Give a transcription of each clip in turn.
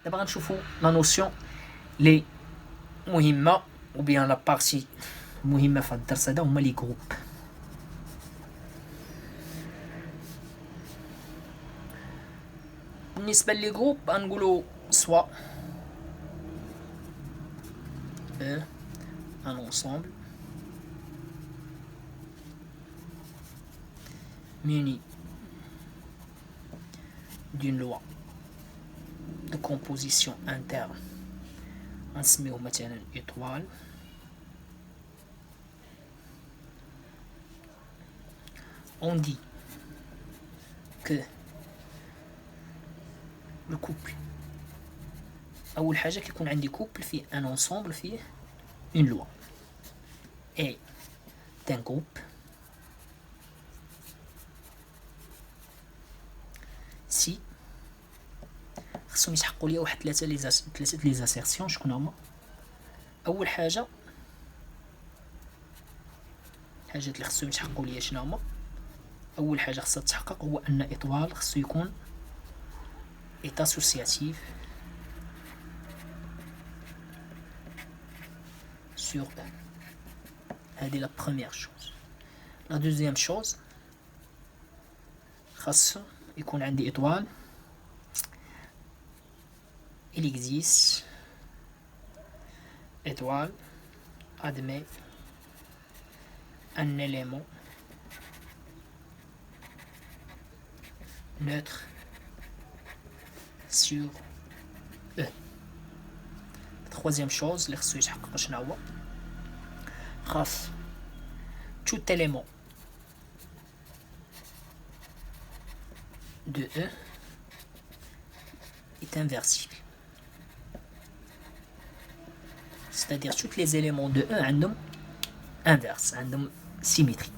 دابا غنشوفوا لا نوسيون لي مهمه ou bien la partie مهمه في هذا الدرس هذا هما لي جروب. بالنسبه لي جروب غنقولوا سوا un ensemble muni d'une loi de composition interne نسميوه مثلا étoile on dit que le couple أول حاجة كيكون عندي couple فيه un ensemble فيه une loi et d'un groupe si خصهم يسحقوا ليا واحد ثلاثة لي زاسيرسيون. شكون هما؟ أول حاجة الحاجات اللي خصهم يتحققوا ليا شنو هما؟ أول حاجة خصها تتحقق هو أن إطوال خصو يكون est associatif sur E. هذه la première chose. La deuxième chose خاص يكون عندي إطوال il existe étoile admet un élément neutre sur E. Troisième chose اللي خصو يتحقق شنو هو؟ خاص tout élément de E est inversible. C'est-à-dire tous les éléments de E عندهم inverse, عندهم symétrie.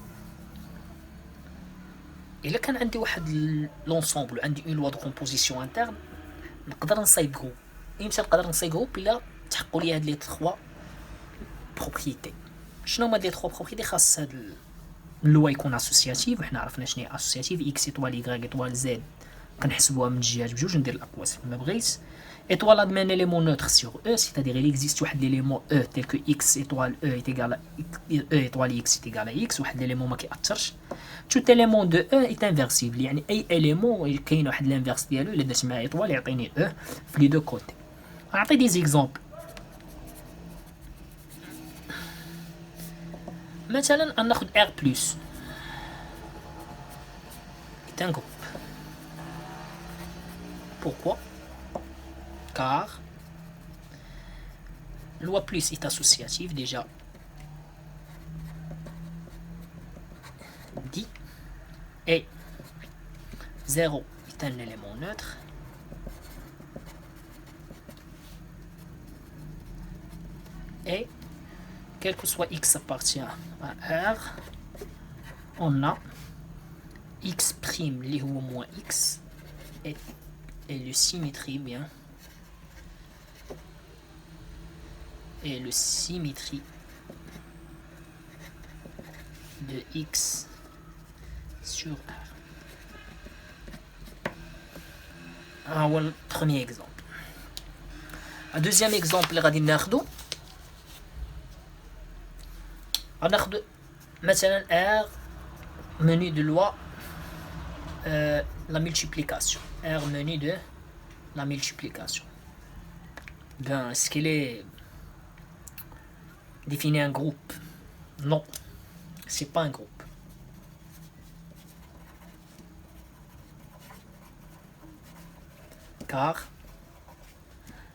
إلا كان عندي واحد l'ensemble عندي une loi de composition interne نقدر نصايب جروب. إمتى نقدر نصايب جروب؟ إلا تحققوا لي هاد لي 3 بروبريتي. شنو هما لي 3 بروبريتي؟ خاص هاد اللوا يكون اسوسياتيف، وحنا عرفنا شنو هي اسوسياتيف، اكس ايطوال يغريك ايطوال زد كنحسبوها من الجهات بجوج، ندير الاقواس كما بغيت. étoile admet un élément neutre sur E, c'est-à-dire il existe un élément E tel que x étoile E est égal à E étoile x est égal à x, واحد l'élément ما كيأثرش. tout élément de E est inversible، يعني اي élément كاين واحد الانفيرس ديالو الا درت معاه étoile يعطيني E في لي دو كوتي. نعطي دي زيكزامبل. مثلا ناخذ R plus est un groupe. Pourquoi? Car loi plus est associative déjà dit, et 0 est un élément neutre, et quel que soit x appartient à R, on a x prime les ou moins x et le symétrie bien et le symétrie de x sur R. هو البروميير اكزامبل. الدوزيام اكزامبل اللي غادي ناخدو غناخدو مثلا R menu de loi la multiplication. R menu de la multiplication. Ben, est-ce qu'il est définit un groupe? Non, c'est pas un groupe. Car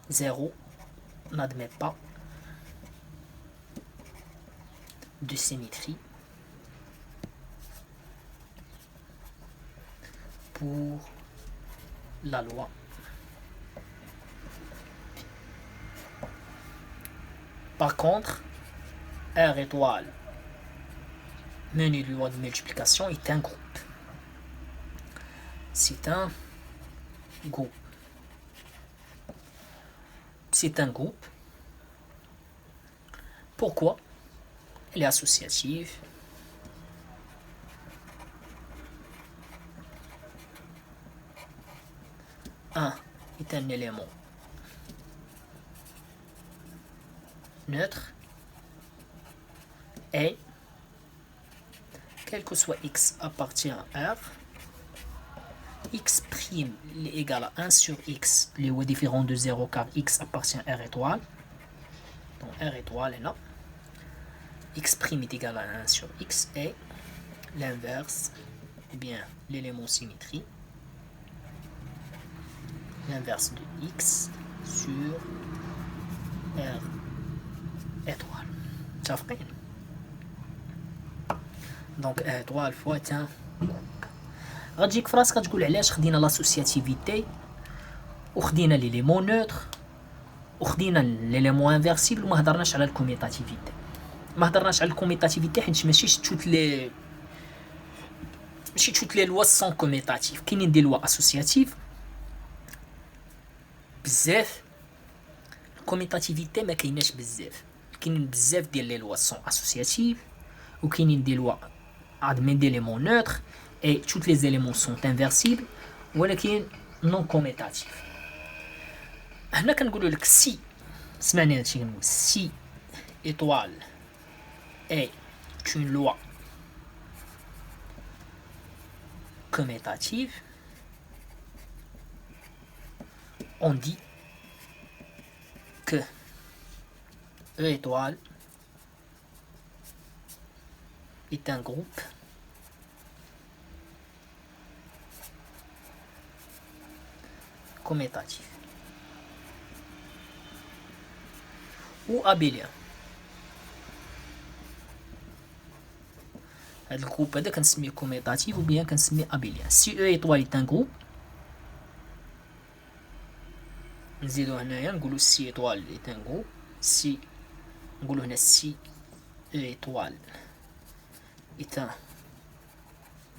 0 n'admet pas de symétrie pour la loi par contre R étoile menu de loi de multiplication est un groupe. C'est un groupe. C'est un groupe. Pourquoi? Elle est associative. Un est un élément neutre est, quel que soit x appartient à R, x' est égal à 1 sur x, les est différent de 0 car x appartient à R étoile. Donc R étoile est là. X' est égal à 1 sur x et l'inverse, ou bien l'élément symétrie, l'inverse de x sur R étoile. Ça fait donc R étoile fois 1. غتجيك في راسك غتقول علاش خدينا لاسوسياتيفيتي وخدينا ليليمون نوتر وخدينا ليليمون انفيرسيبل وما هضرناش على الكوميتاتيفيتي. ما هضرناش على الكوميتاتيفيتي حيت ماشي توت لي لوا سون كوميتاتيف. كاينين دي لوا اسوسياتيف بزاف، الكوميتاتيفيتي ما كايناش بزاف. كاينين بزاف ديال لي لوا سون اسوسياتيف وكاينين دي لوا ادمين ديليمون نوتر et tous les éléments sont inversibles ولكن non commutatifs. هنا كنقولوا لك si سمعني هادشي كنقول si étoile est une loi commutative, on dit que E étoile est un groupe commutatif ou abélien. هذا الجروب هذا كنسميه كوميتاتيف ou bien كنسميه abélien. Si E étoile est un groupe، نزيدو هنايا نقولو si étoile est un groupe. si نقولو هنا si E étoile est un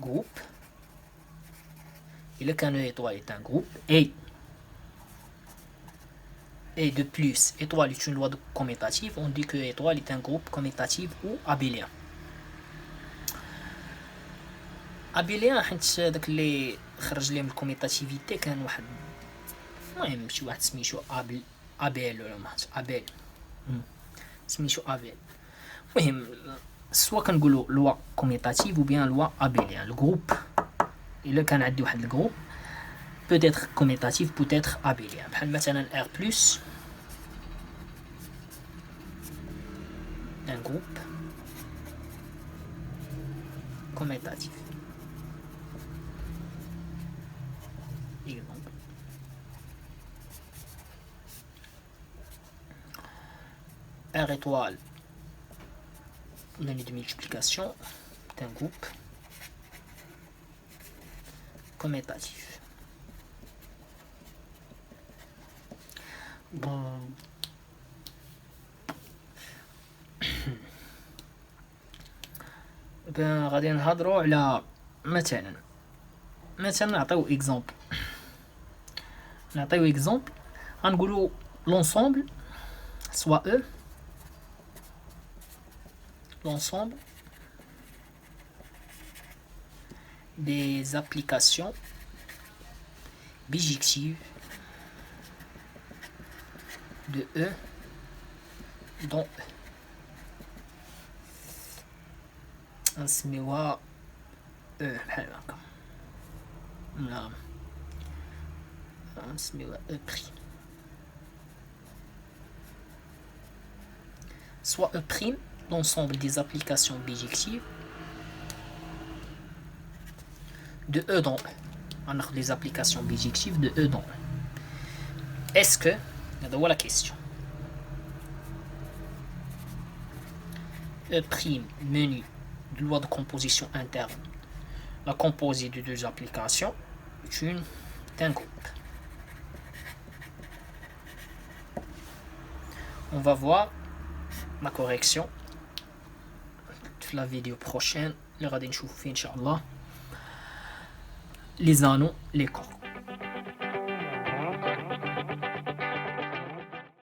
groupe، إلا كان E étoile est un groupe et de plus étoile est une loi commutative, on dit que étoile est un groupe commutatif ou abélien. abélien حيت داك اللي خرج ليه من الكوميتاتيفيتي كان واحد، المهم شي واحد سميتو ابيل ولا ابيل سميتو ابيل. المهم سوا كنقولوا لوا كوميتاتيف ou bien لوا abélien. الجروب الا كان عندي واحد الجروب peut être commutatif peut être abélien. بحال مثلا R plus un groupe commutatif. Exemple. R étoile donnée de multiplication d'un groupe commutatif. Bon. ben غادي نهضروا على مثلا نعطيو اكزامبل. غنقولوا l'ensemble soit E، l'ensemble des applications bijectives de E dans E. نسميوها E بحال هكا، لا نسميوها E prime. soit E prime l'ensemble des applications bijectives de E dans E. On a les applications bijectives de E dans E. Est-ce que, voilà la question, E prime menu de loi de composition interne, la composée de deux applications est un groupe. On va voir la correction في la vidéo prochaine اللي غادي نشوفو فيه ان شاء الله les anneaux les corps.